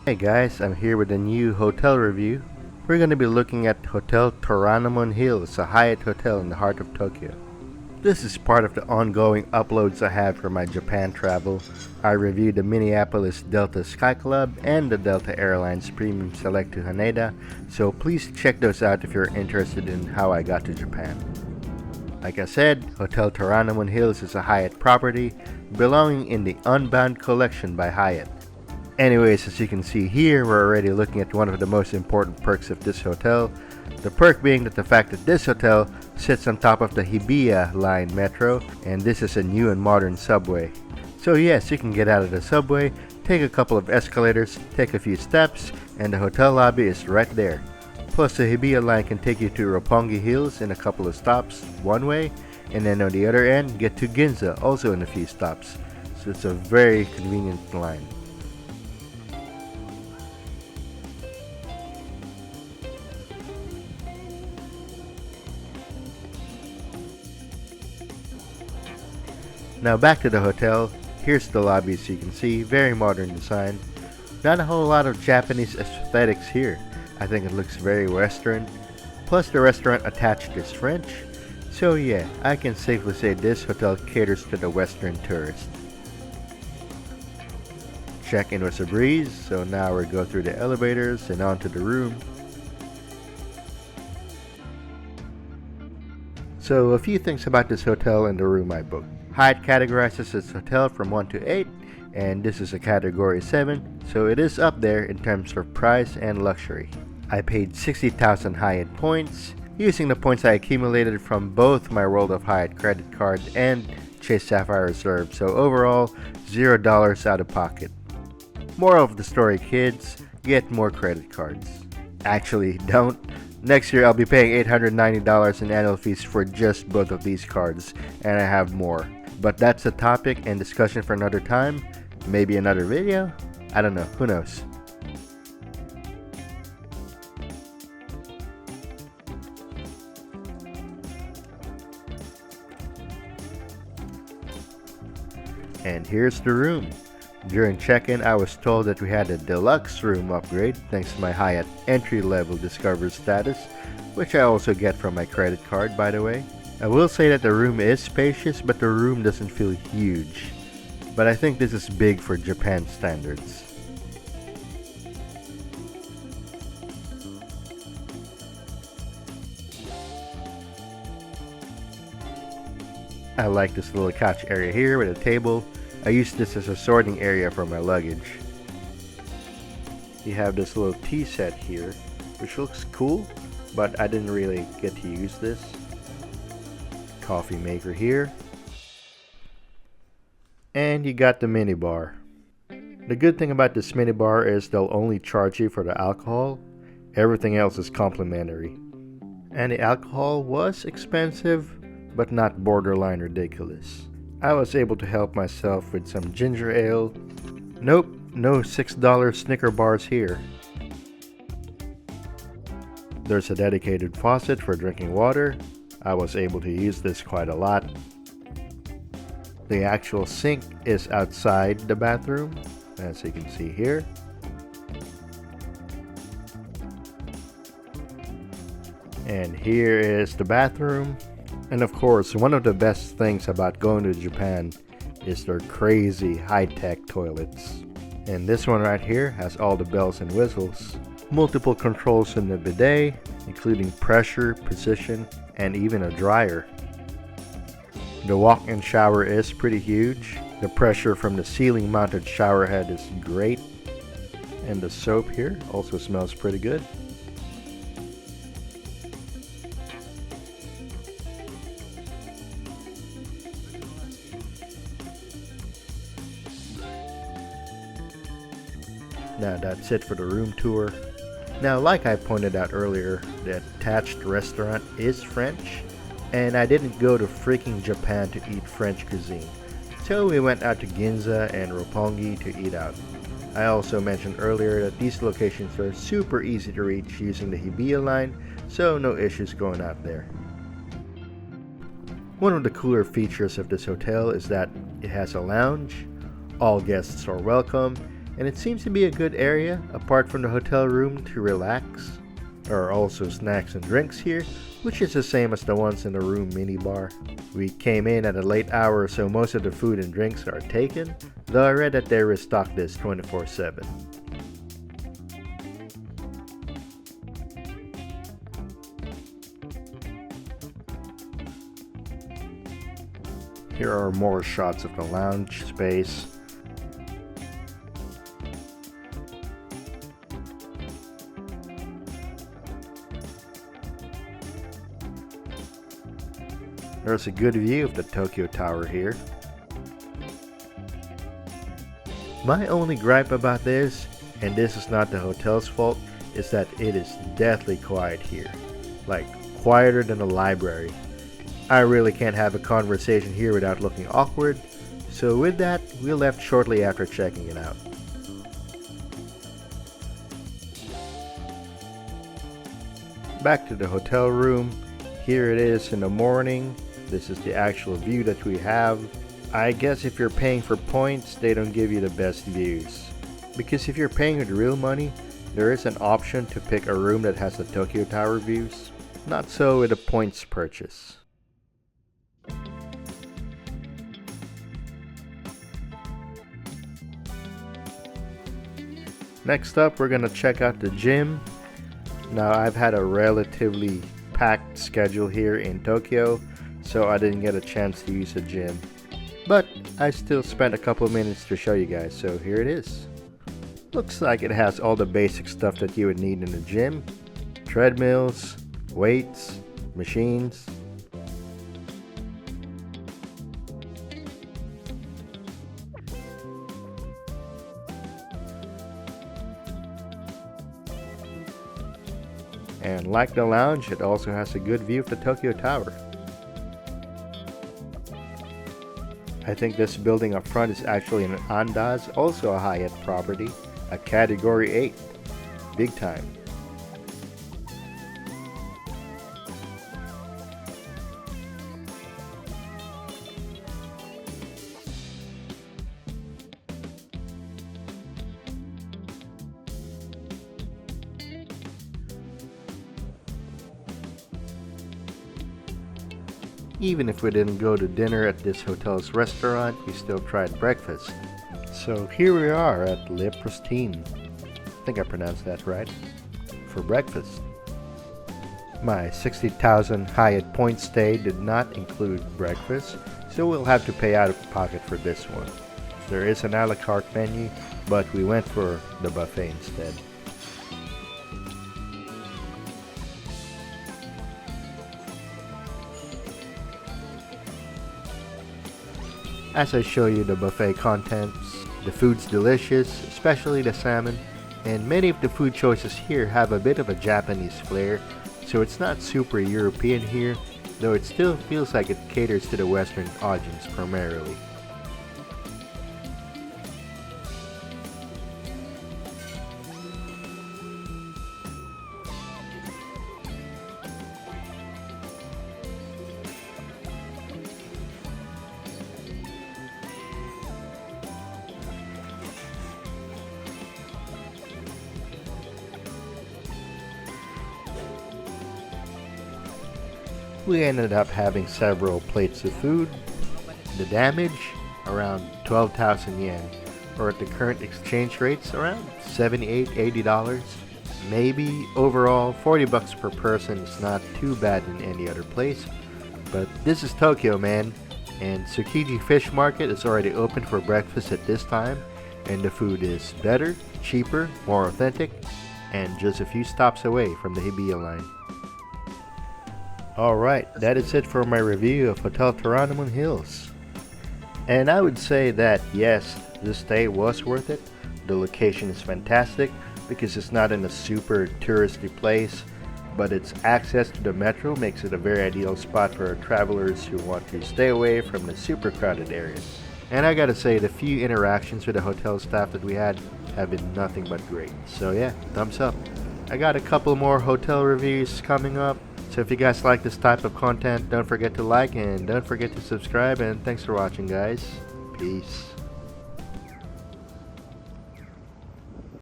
Hey guys, I'm here with a new hotel review. We're going to be looking at Hotel Toranomon Hills, a Hyatt hotel in the heart of Tokyo. This is part of the ongoing uploads I have for my Japan travel. I reviewed the Minneapolis Delta Sky Club and the Delta Airlines Premium Select to Haneda, so please check those out if you're interested in how I got to Japan. Like I said, Hotel Toranomon Hills is a Hyatt property belonging in the Unbound collection by Hyatt. Anyways, as you can see here, we're already looking at one of the most important perks of this hotel. The perk being that the fact that this hotel sits on top of the Hibiya line metro, and this is a new and modern subway. So yes, you can get out of the subway, take a couple of escalators, take a few steps, and the hotel lobby is right there. Plus the Hibiya line can take you to Roppongi Hills in a couple of stops one way, and then on the other end get to Ginza also in a few stops. So it's a very convenient line. Now back to the hotel. Here's the lobby, as you can see, very modern design. Not a whole lot of Japanese aesthetics here. I think it looks very Western. Plus the restaurant attached is French. So yeah, I can safely say this hotel caters to the Western tourist. Check-in was a breeze, so now we go through the elevators and onto the room. So a few things about this hotel and the room I booked. Hyatt categorizes its hotel from 1 to 8, and this is a category 7, so it is up there in terms of price and luxury. I paid 60,000 Hyatt points, using the points I accumulated from both my World of Hyatt credit card and Chase Sapphire Reserve, so overall, $0 out of pocket. Moral of the story, kids, get more credit cards. Actually, don't. Next year I'll be paying $890 in annual fees for just both of these cards, and I have more. But that's a topic and discussion for another time, maybe another video, I don't know, who knows. And here's the room. During check-in, I was told that we had a deluxe room upgrade thanks to my Hyatt entry-level Discover status, which I also get from my credit card, by the way. I will say that the room is spacious, but the room doesn't feel huge. But I think this is big for Japan standards. I like this little couch area here with a table. I use this as a sorting area for my luggage. You have this little tea set here, which looks cool, but I didn't really get to use this. Coffee maker here. And you got the mini bar. The good thing about this mini bar is they'll only charge you for the alcohol. Everything else is complimentary. And the alcohol was expensive, but not borderline ridiculous. I was able to help myself with some ginger ale. Nope, no $6 Snicker bars here. There's a dedicated faucet for drinking water. I was able to use this quite a lot. The actual sink is outside the bathroom, as you can see here. And here is the bathroom. And of course, one of the best things about going to Japan is their crazy high-tech toilets. And this one right here has all the bells and whistles. Multiple controls in the bidet, including pressure, position, and even a dryer. The walk-in shower is pretty huge. The pressure from the ceiling-mounted shower head is great. And the soap here also smells pretty good. Now that's it for the room tour. Now, like I pointed out earlier, the attached restaurant is French, and I didn't go to freaking Japan to eat French cuisine. So we went out to Ginza and Roppongi to eat out. I also mentioned earlier that these locations are super easy to reach using the Hibiya line, so no issues going out there. One of the cooler features of this hotel is that it has a lounge, all guests are welcome, and it seems to be a good area apart from the hotel room to relax. There are also snacks and drinks here, which is the same as the ones in the room minibar. We came in at a late hour, so most of the food and drinks are taken, though I read that they restock this 24/7. Here are more shots of the lounge space. There's a good view of the Tokyo Tower here. My only gripe about this, and this is not the hotel's fault, is that it is deathly quiet here. Like, quieter than a library. I really can't have a conversation here without looking awkward, so with that, we left shortly after checking it out. Back to the hotel room. Here it is in the morning. This is the actual view that we have. I guess if you're paying for points, they don't give you the best views. Because if you're paying with real money, there is an option to pick a room that has the Tokyo Tower views. Not so with a points purchase. Next up, we're gonna check out the gym. Now, I've had a relatively packed schedule here in Tokyo, so I didn't get a chance to use the gym. But I still spent a couple minutes to show you guys, so here it is. Looks like it has all the basic stuff that you would need in the gym. Treadmills, weights, machines. And like the lounge, it also has a good view of the Tokyo Tower. I think this building up front is actually an Andaz, also a Hyatt property, a Category 8. Big time. Even if we didn't go to dinner at this hotel's restaurant, we still tried breakfast. So here we are at Le Pristine. I think I pronounced that right. For breakfast. My 60,000 Hyatt point stay did not include breakfast, so we'll have to pay out of pocket for this one. There is an a la carte menu, but we went for the buffet instead. As I show you the buffet contents, the food's delicious, especially the salmon, and many of the food choices here have a bit of a Japanese flair, so it's not super European here, though it still feels like it caters to the Western audience primarily. We ended up having several plates of food. The damage, around 12,000 yen, or at the current exchange rates, around $78-80. Maybe overall 40 bucks per person is not too bad in any other place, but this is Tokyo, man, and Tsukiji Fish Market is already open for breakfast at this time, and the food is better, cheaper, more authentic, and just a few stops away from the Hibiya line. Alright, that is it for my review of Hotel Toranomon Hills. And I would say that yes, this stay was worth it. The location is fantastic because it's not in a super touristy place, but its access to the metro makes it a very ideal spot for travelers who want to stay away from the super crowded areas. And I gotta say, the few interactions with the hotel staff that we had have been nothing but great. So yeah, thumbs up. I got a couple more hotel reviews coming up. So if you guys like this type of content, don't forget to like and don't forget to subscribe, and thanks for watching, guys. Peace.